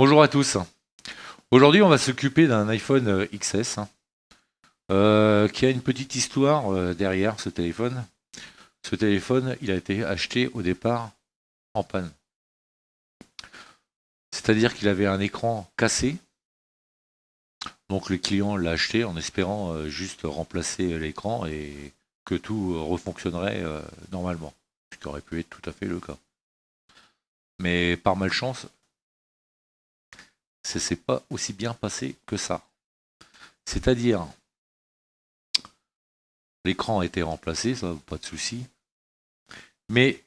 Bonjour à tous. Aujourd'hui, on va s'occuper d'un iPhone XS qui a une petite histoire derrière ce téléphone. Ce téléphone, il a été acheté au départ en panne. C'est-à-dire qu'il avait un écran cassé. Donc le client l'a acheté en espérant juste remplacer l'écran et que tout refonctionnerait normalement. Ce qui aurait pu être tout à fait le cas. Mais par malchance, ça s'est pas aussi bien passé que ça. C'est-à-dire, l'écran a été remplacé, ça pas de souci. Mais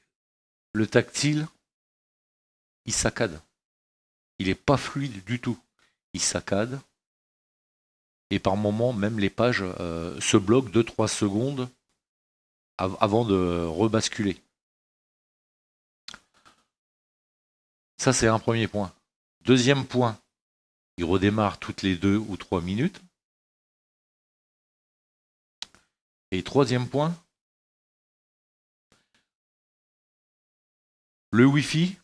le tactile, il saccade. Il n'est pas fluide du tout. Il saccade. Et par moments, même les pages se bloquent 2-3 secondes avant de rebasculer. Ça, c'est un premier point. Deuxième point, il redémarre toutes les 2 ou 3 minutes. Et troisième point, le Wi-Fi,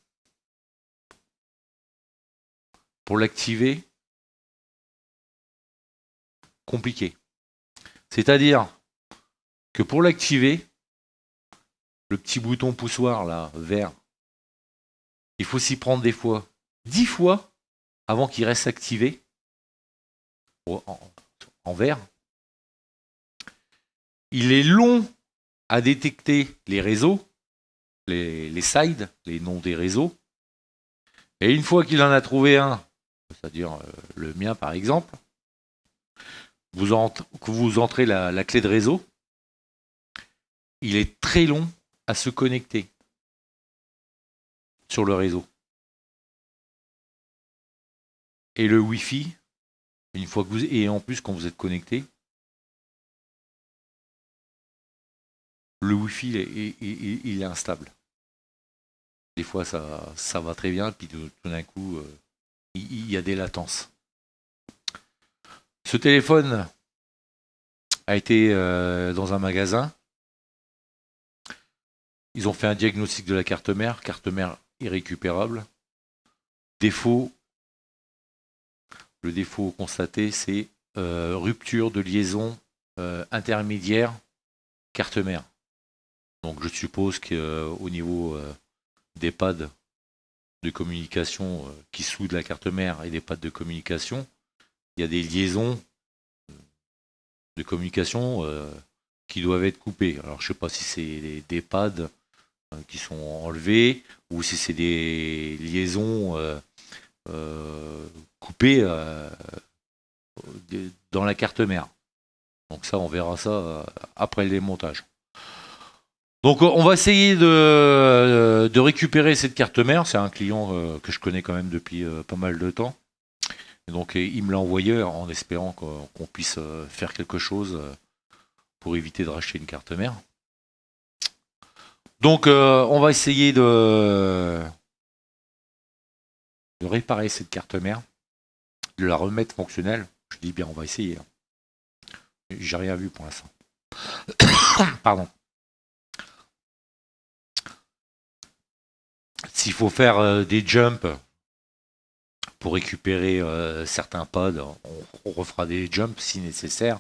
pour l'activer, compliqué. C'est-à-dire que pour l'activer, le petit bouton poussoir là, vert, il faut s'y prendre des fois 10 fois avant qu'il reste activé en vert. Il est long à détecter les réseaux, les sides, les noms des réseaux. Et une fois qu'il en a trouvé un, c'est-à-dire le mien par exemple, vous entrez la clé de réseau, il est très long à se connecter sur le réseau. Et le Wi-Fi, une fois que vous, et en plus quand vous êtes connecté, le Wi-Fi il est instable. Des fois ça va très bien, puis tout d'un coup il y a des latences. Ce téléphone a été dans un magasin. Ils ont fait un diagnostic de la carte mère irrécupérable. Défaut, le défaut constaté, c'est rupture de liaison intermédiaire carte mère. Donc je suppose qu'au niveau des pads de communication qui soudent la carte mère et des pads de communication, il y a des liaisons de communication qui doivent être coupées. Alors je ne sais pas si c'est des pads qui sont enlevés ou si c'est des liaisons coupées dans la carte mère. Donc ça, on verra ça après le démontage. Donc on va essayer de récupérer cette carte mère. C'est un client que je connais quand même depuis pas mal de temps. Et donc il me l'a envoyé en espérant qu'on puisse faire quelque chose pour éviter de racheter une carte mère. Donc on va essayer de réparer cette carte mère, de la remettre fonctionnelle. Je dis bien, on va essayer. J'ai rien vu pour l'instant. Pardon. S'il faut faire des jumps pour récupérer certains pads, on refera des jumps si nécessaire.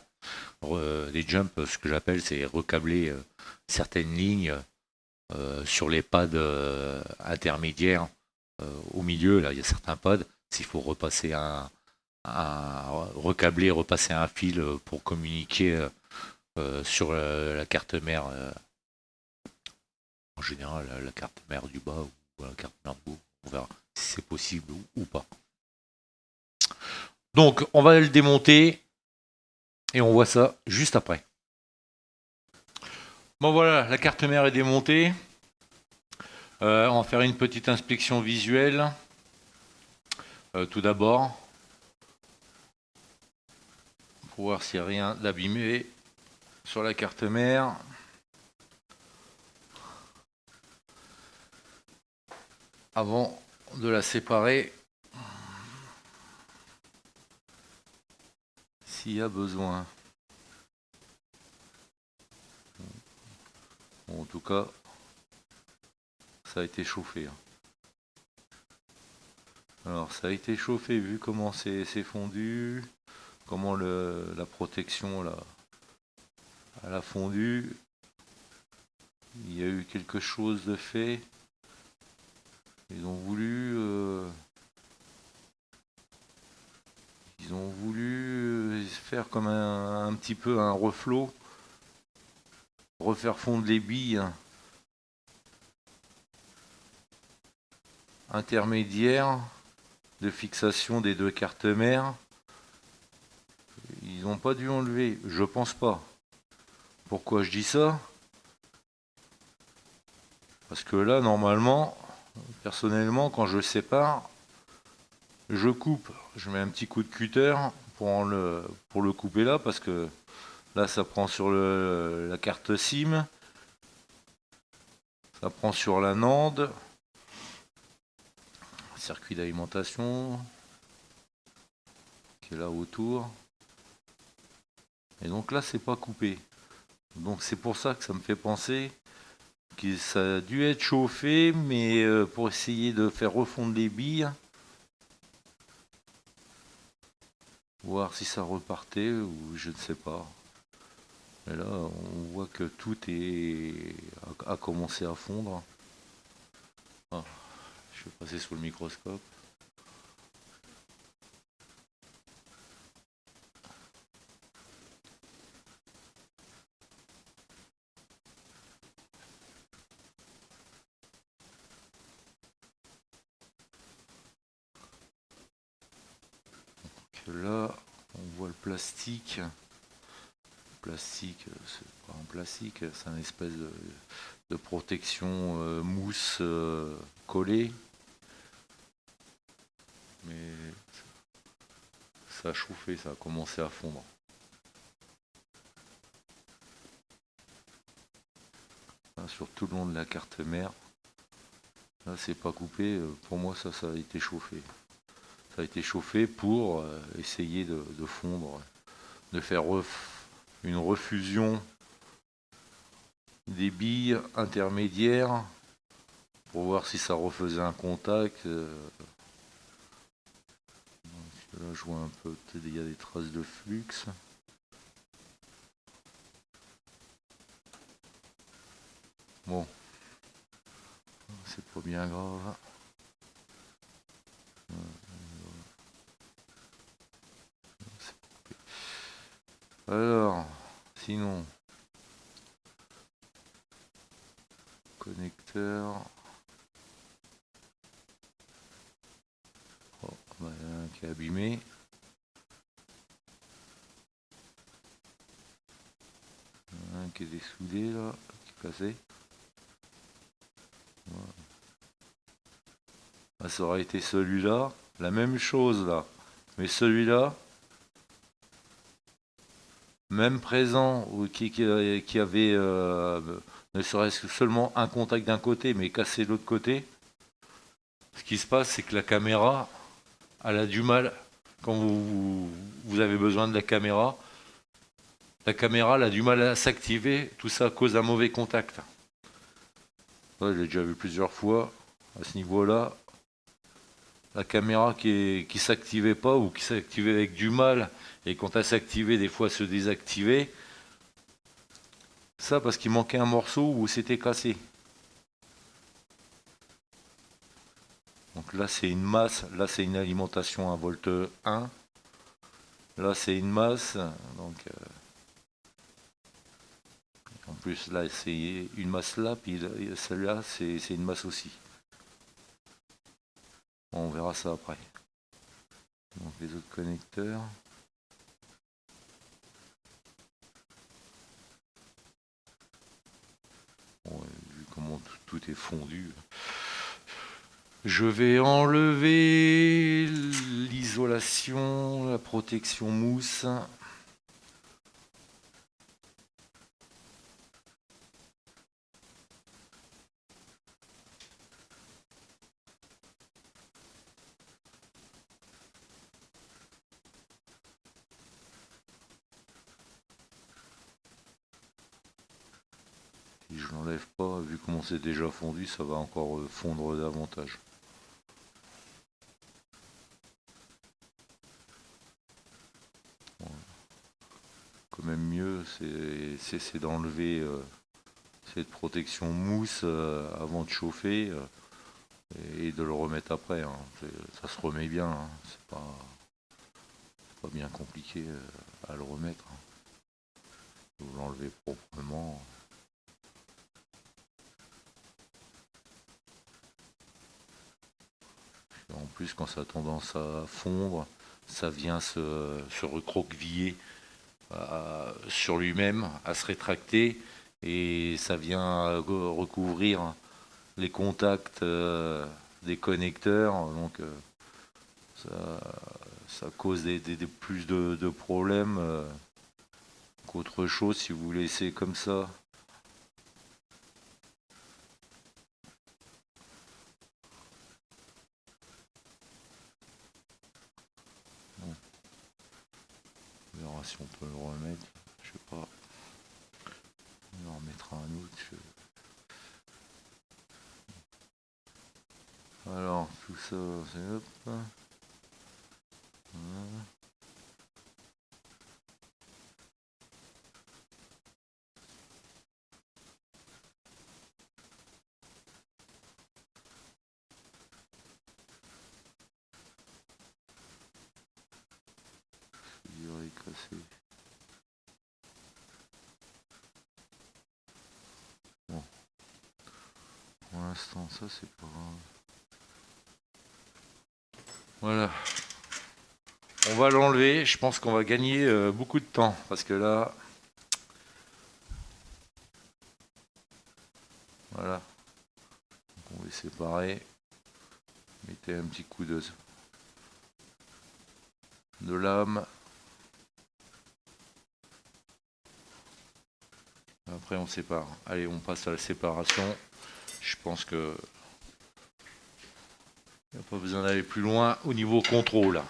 Des jumps, ce que j'appelle, c'est recabler certaines lignes sur les pads intermédiaires. Au milieu, là, il y a certains pads. S'il faut repasser recabler, repasser un fil pour communiquer sur la carte mère, en général, la carte mère du bas ou la carte mère du haut. On verra si c'est possible ou pas. Donc, on va le démonter et on voit ça juste après. Bon voilà, la carte mère est démontée. On va faire une petite inspection visuelle. Tout d'abord, pour voir s'il n'y a rien d'abîmé sur la carte mère. Avant de la séparer, s'il y a besoin. Bon, en tout cas, ça a été chauffé. Alors ça a été chauffé, vu comment c'est fondu, comment la protection là, elle a fondu. Il y a eu quelque chose de fait. Ils ont voulu, faire comme un petit peu un reflot, refaire fondre les billes intermédiaires de fixation des deux cartes mères. Ils n'ont pas dû enlever, je pense pas. Pourquoi je dis ça? Parce que là, normalement, personnellement, quand je sépare, je coupe. Je mets un petit coup de cutter pour le couper là, parce que là, ça prend sur la carte SIM, ça prend sur la NAND, circuit d'alimentation, qui est là autour. Et donc là, c'est pas coupé. Donc c'est pour ça que ça me fait penser que ça a dû être chauffé, mais pour essayer de faire refondre les billes, voir si ça repartait ou je ne sais pas. Et là, on voit que tout a commencé à fondre. Ah, je vais passer sous le microscope. Donc là, on voit le plastique. Le plastique, c'est pas un plastique, c'est une espèce de protection mousse collée. Mais ça a chauffé, ça a commencé à fondre. Là, sur tout le long de la carte mère, là c'est pas coupé, pour moi ça a été chauffé. Ça a été chauffé pour essayer de fondre, de faire une refusion des billes intermédiaires pour voir si ça refaisait un contact. Là je vois un peu, il y a des traces de flux. Bon, c'est pas bien grave. Alors, sinon, connecteur. Oh, bah, il y en a un qui est abîmé. Il y en a un qui est dessoudé là, qui est cassé. Voilà. Ah, ça aurait été celui-là, la même chose là. Mais celui-là, même présent, ou qui avait ne serait-ce que seulement un contact d'un côté, mais cassé de l'autre côté, ce qui se passe, c'est que la caméra, elle a du mal, quand vous avez besoin de la caméra elle a du mal à s'activer, tout ça à cause d'un mauvais contact. Ouais, je l'ai déjà vu plusieurs fois, à ce niveau-là, la caméra qui s'activait pas ou qui s'activait avec du mal, et quand elle s'activait, des fois se désactivait, ça parce qu'il manquait un morceau ou c'était cassé. Donc là c'est une masse, là c'est une alimentation à volt 1, là c'est une masse, donc en plus là c'est une masse là, puis celle-là c'est une masse aussi. On verra ça après. Donc les autres connecteurs. Bon, vu comment tout est fondu. Je vais enlever l'isolation, la protection mousse. Si je l'enlève pas, vu comment c'est déjà fondu, ça va encore fondre davantage. c'est d'enlever cette protection mousse avant de chauffer et de le remettre après, hein. Ça se remet bien, hein. C'est pas bien compliqué à le remettre, hein. Vous l'enlevez proprement. En plus, quand ça a tendance à fondre, ça vient se recroqueviller sur lui-même, à se rétracter, et ça vient recouvrir les contacts des connecteurs. Donc ça, ça cause plus de problèmes qu'autre chose si vous laissez comme ça. Bon, on verra si on peut le remettre. Je sais pas. On en remettra un autre. Alors, tout ça, c'est hop. Voilà. Il est cassé. Bon. Pour l'instant, ça, c'est pas grave. Voilà. On va l'enlever. Je pense qu'on va gagner beaucoup de temps. Parce que là... Voilà. Donc on va séparer. Mettez un petit coup de lame. Après on sépare. Allez, on passe à la séparation. Je pense que il n'y a pas besoin d'aller plus loin au niveau contrôle.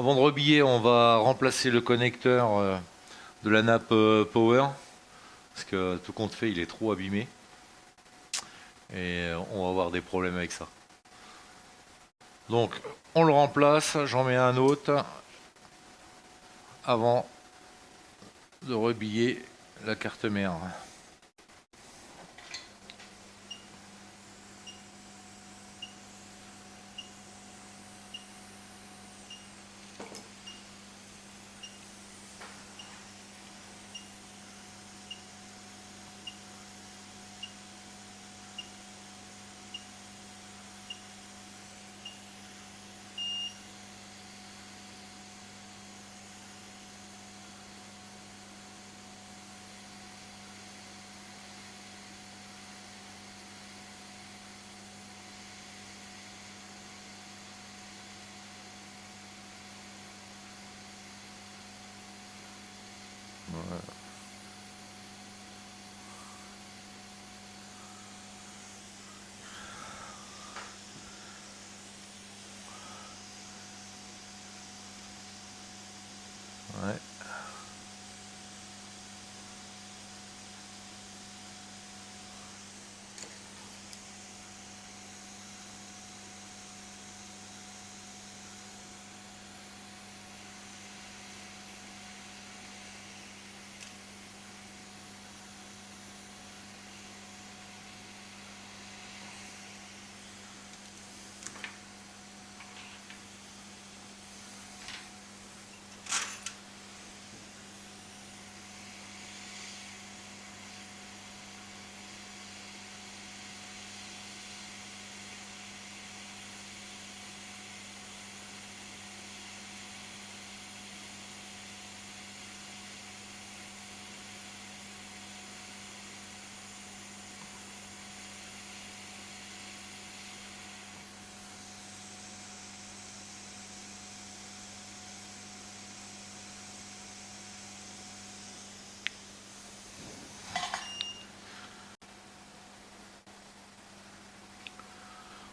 avant de rebiller, on va remplacer le connecteur de la nappe power. Parce que tout compte fait, il est trop abîmé. Et on va avoir des problèmes avec ça. Donc, on le remplace. J'en mets un autre avant de rebiller la carte mère. Voilà. Ouais.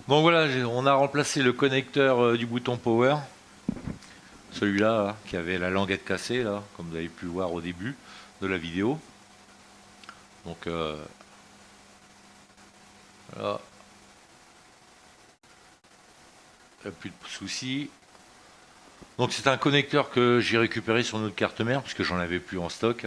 Donc voilà, on a remplacé le connecteur du bouton power. Celui-là, qui avait la languette cassée, là, comme vous avez pu voir au début de la vidéo. Donc voilà, il n'y a plus de soucis. Donc c'est un connecteur que j'ai récupéré sur notre carte mère, puisque j'en avais plus en stock.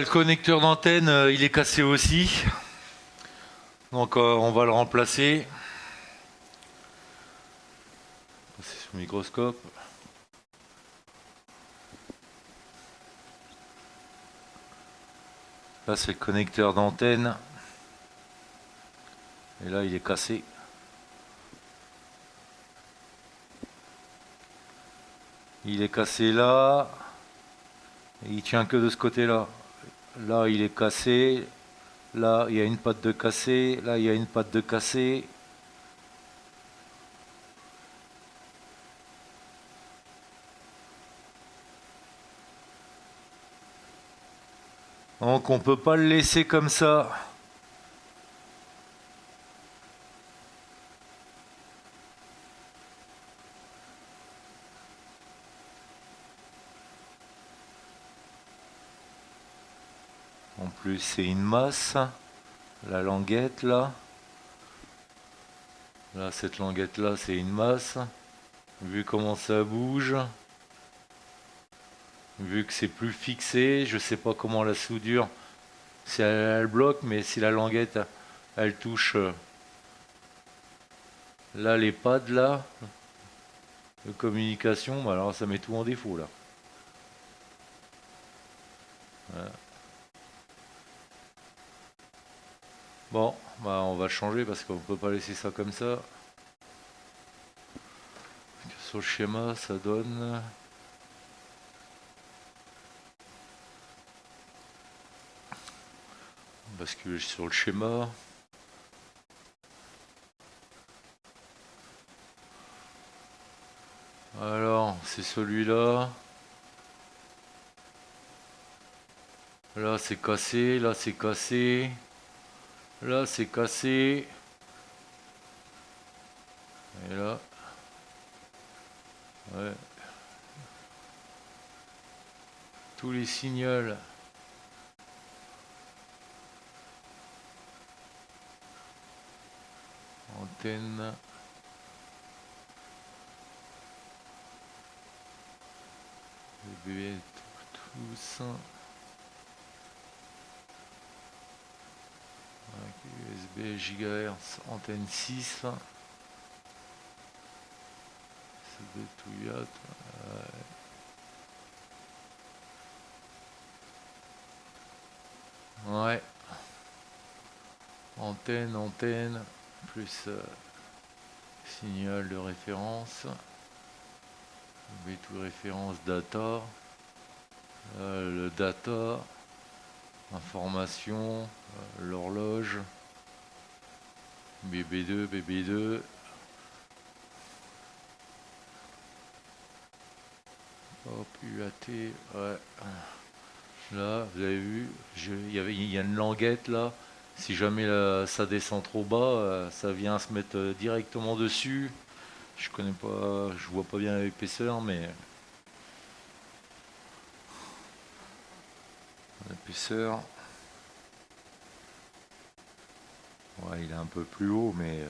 le connecteur d'antenne, il est cassé aussi. Donc on va le remplacer. C'est sous le microscope. Là c'est le connecteur d'antenne. Et là il est cassé. Il est cassé là. Et il tient que de ce côté-là. Là il est cassé. Là il y a une patte de cassé. Là il y a une patte de cassé. Donc on peut pas le laisser comme ça. En plus c'est une masse. La languette là. Là cette languette là c'est une masse. Vu comment ça bouge. Vu que c'est plus fixé, je sais pas comment la soudure, si elle bloque, mais si la languette elle touche là les pads là de communication, bah alors ça met tout en défaut là. Voilà. Bon, bah on va changer parce qu'on peut pas laisser ça comme ça. Sur le schéma, ça donne. Basculer sur le schéma. Alors, c'est celui-là. Là, c'est cassé. Là, c'est cassé. Là, c'est cassé. Et là. Ouais. Tous les signaux. Antenne. Les tous. USB gigahertz antenne 6. C'est des touillottes. Ouais. Antenne, plus signal de référence. B2 référence data. Le data. Information. L'horloge. BB2. Hop, UAT. Ouais. Là, vous avez vu, il y a une languette là. Si jamais ça descend trop bas, ça vient se mettre directement dessus. Je connais pas, je vois pas bien l'épaisseur, mais l'épaisseur, ouais, il est un peu plus haut, mais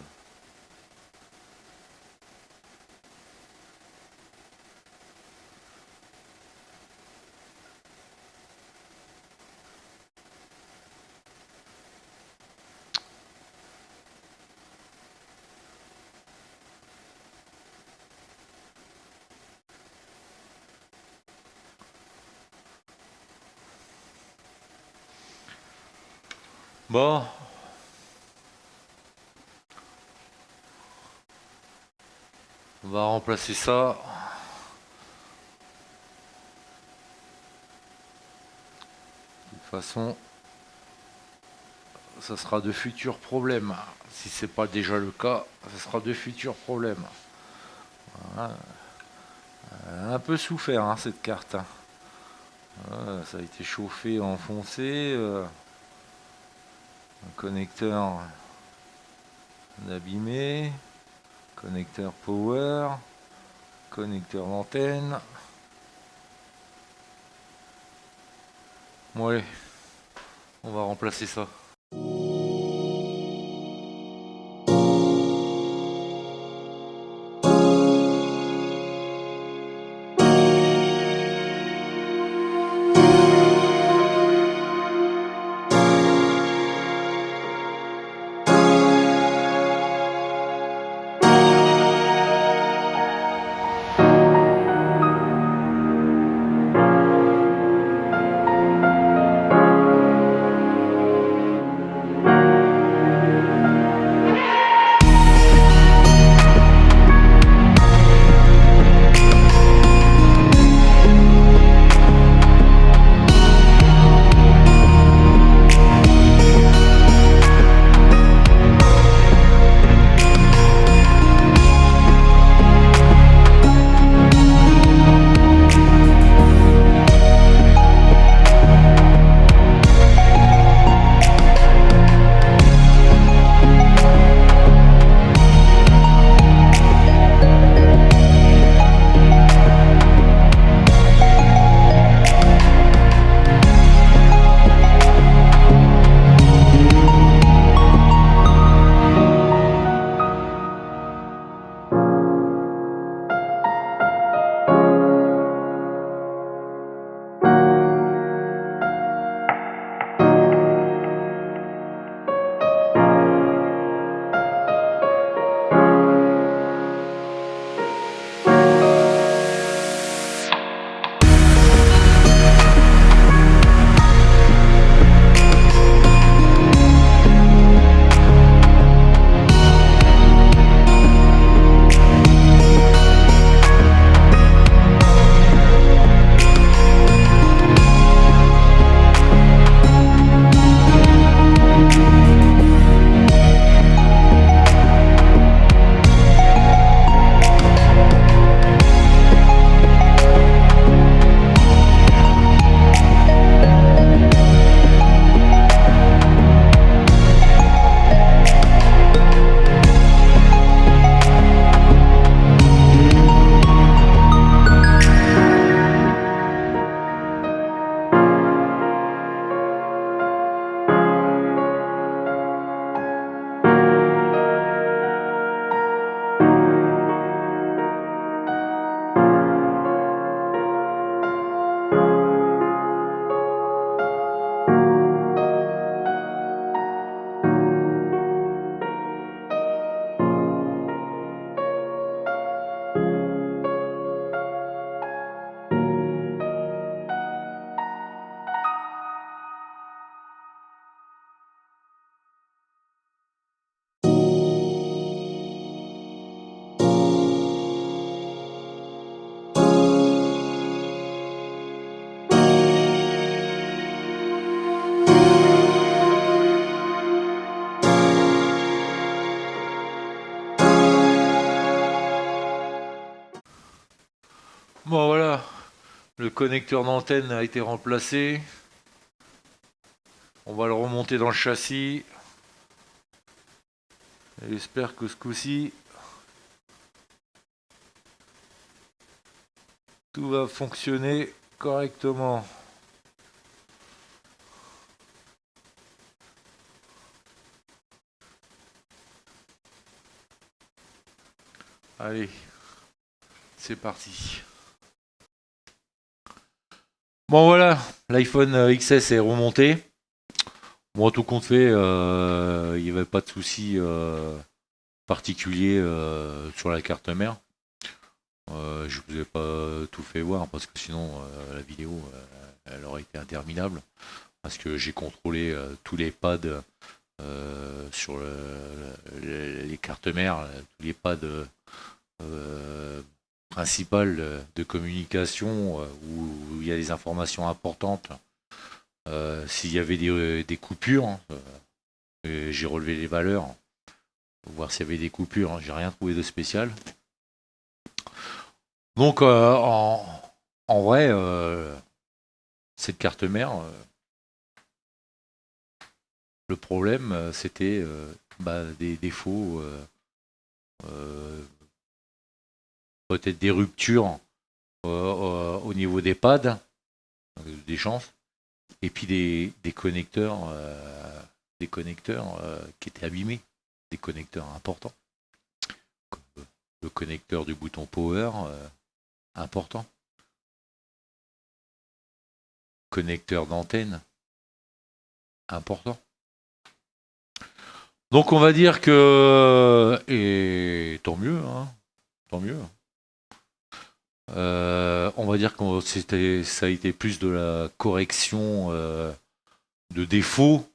bon. On va remplacer ça. De toute façon, ça sera de futurs problèmes. Si c'est pas déjà le cas, ça sera de futurs problèmes. Voilà. Elle a un peu souffert hein, cette carte. Voilà, ça a été chauffé, enfoncé. Un connecteur abîmé. Connecteur power. Connecteur d'antenne. Bon allez, on va remplacer ça. Bon voilà, le connecteur d'antenne a été remplacé. On va le remonter dans le châssis. J'espère que ce coup-ci, tout va fonctionner correctement. Allez, c'est parti. Bon voilà, l'iPhone XS est remonté. Bon, tout compte fait, il n'y avait pas de souci particulier sur la carte mère. Je vous ai pas tout fait voir parce que sinon la vidéo elle aurait été interminable. Parce que j'ai contrôlé tous les pads sur les cartes mères, tous les pads principales de communication où il y a des informations importantes. S'il y avait des coupures, j'ai relevé les valeurs pour voir s'il y avait des coupures. J'ai rien trouvé de spécial. Donc en vrai, cette carte mère, le problème c'était des défauts, peut-être des ruptures au niveau des pads, des chances, et puis des connecteurs, qui étaient abîmés, des connecteurs importants. Le connecteur du bouton power, important. Connecteur d'antenne, important. Donc on va dire que, et tant mieux, hein, tant mieux. On va dire que ça a été plus de la correction de défauts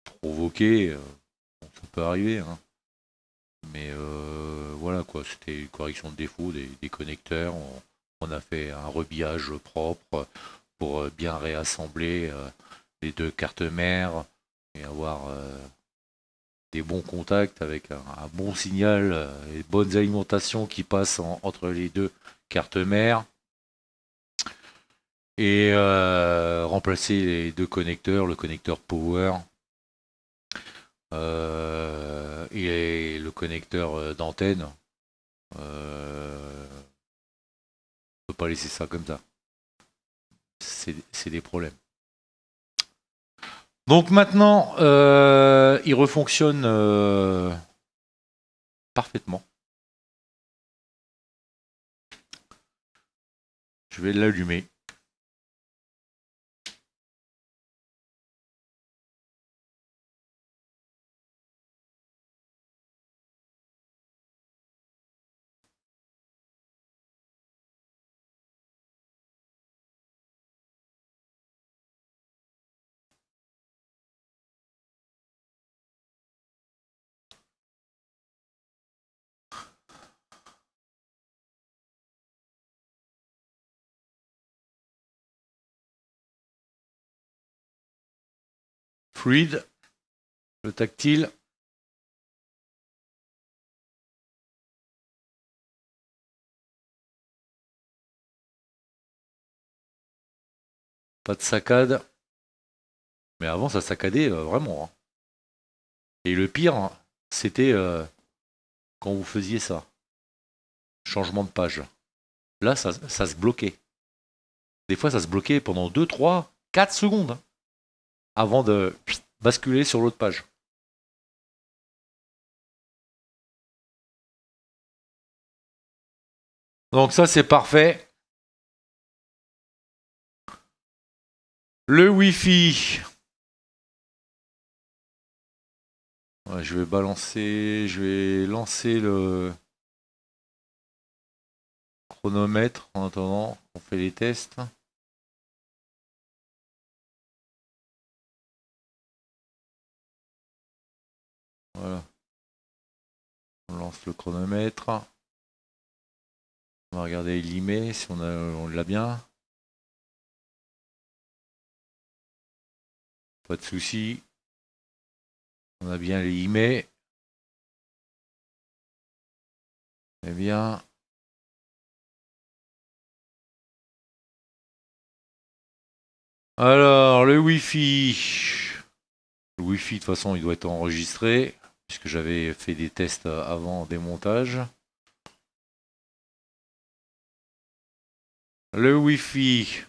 provoqués. Ça peut arriver, hein. Mais voilà quoi, c'était une correction de défauts des connecteurs. On a fait un rebillage propre pour bien réassembler les deux cartes mères et avoir des bons contacts avec un bon signal et bonnes alimentations qui passent entre les deux cartes mères. Et remplacer les deux connecteurs, le connecteur power et le connecteur d'antenne. On peut pas laisser ça comme ça. C'est des problèmes. Donc maintenant, il refonctionne parfaitement. Je vais l'allumer. Fluide, le tactile. Pas de saccade. Mais avant, ça saccadait vraiment, hein. Et le pire, c'était quand vous faisiez ça. Changement de page. Là, ça se bloquait. Des fois, ça se bloquait pendant 2, 3, 4 secondes, hein, avant de basculer sur l'autre page. Donc ça, c'est parfait. Le Wi-Fi. Ouais, je vais lancer le chronomètre en attendant qu'on fait les tests. Voilà. On lance le chronomètre. On va regarder l'email si on l'a bien. Pas de souci. On a bien les emails. Eh bien, Alors, le Wi-Fi. Le Wi-Fi, de toute façon, il doit être enregistré, puisque j'avais fait des tests avant démontage. Le Wi-Fi.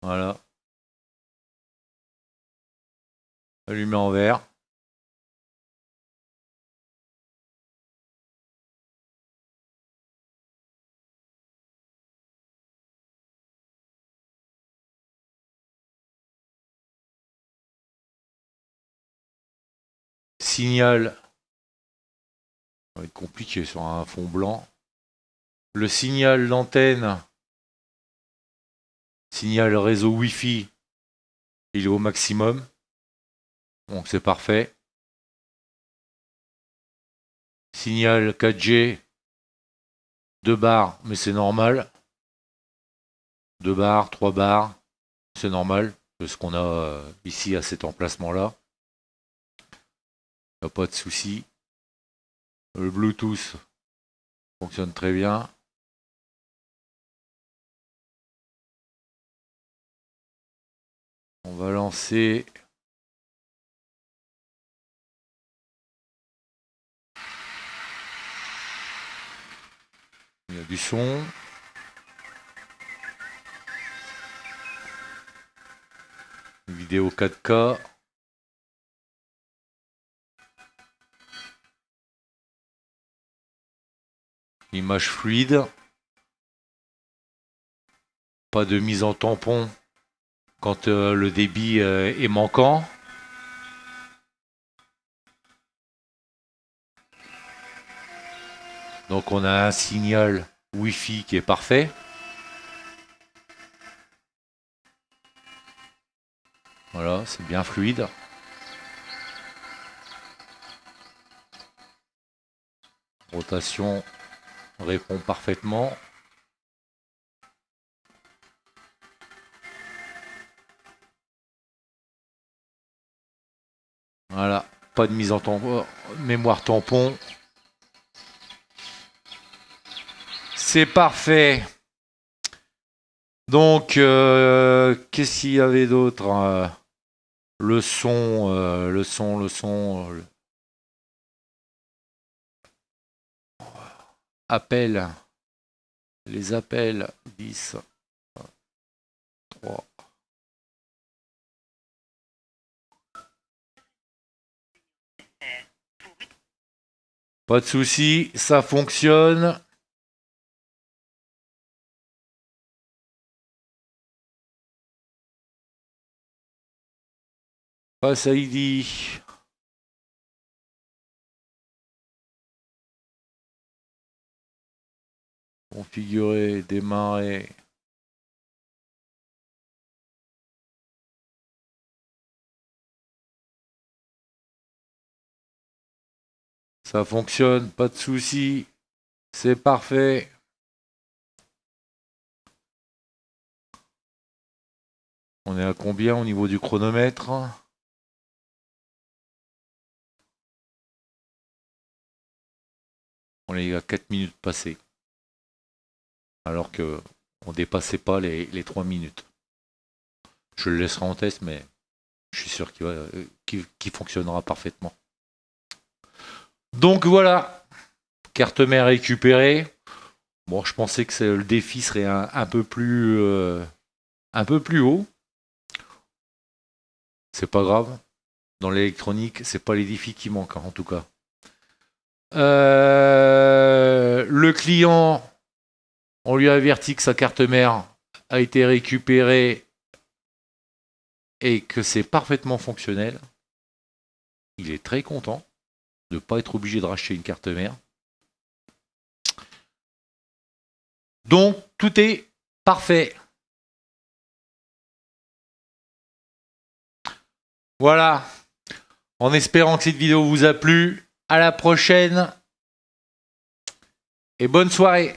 Voilà. Allumé en vert. Signal. Ça va être compliqué sur un fond blanc. Le signal d'antenne. Signal réseau Wi-Fi. Il est au maximum. Donc c'est parfait. Signal 4G. 2 barres, mais c'est normal. 2 barres, 3 barres. C'est normal. C'est ce qu'on a ici à cet emplacement-là. Il n'y a pas de souci. Le Bluetooth fonctionne très bien. On va lancer. Il y a du son. Une vidéo 4K. Image fluide. Pas de mise en tampon quand le débit est manquant. Donc on a un signal Wi-Fi qui est parfait. Voilà, c'est bien fluide. Rotation répond parfaitement. Voilà, pas de mise en tampon, mémoire tampon. C'est parfait. Donc, qu'est-ce qu'il y avait d'autre? Le son. Appel. Les appels 10, 3. Pas de souci, ça fonctionne. Face ID. Configurer, démarrer. Ça fonctionne, pas de souci. C'est parfait. On est à combien au niveau du chronomètre? On est à 4 minutes passées. Alors que on dépassait pas les 3 minutes. Je le laisserai en test, mais je suis sûr qu'il fonctionnera parfaitement. Donc voilà, carte mère récupérée. Bon, je pensais que le défi serait un peu plus haut. C'est pas grave. Dans l'électronique, c'est pas les défis qui manquent, en tout cas. Le client, on lui a averti que sa carte mère a été récupérée et que c'est parfaitement fonctionnel. Il est très content de ne pas être obligé de racheter une carte mère. Donc, tout est parfait. Voilà. En espérant que cette vidéo vous a plu. À la prochaine. Et bonne soirée.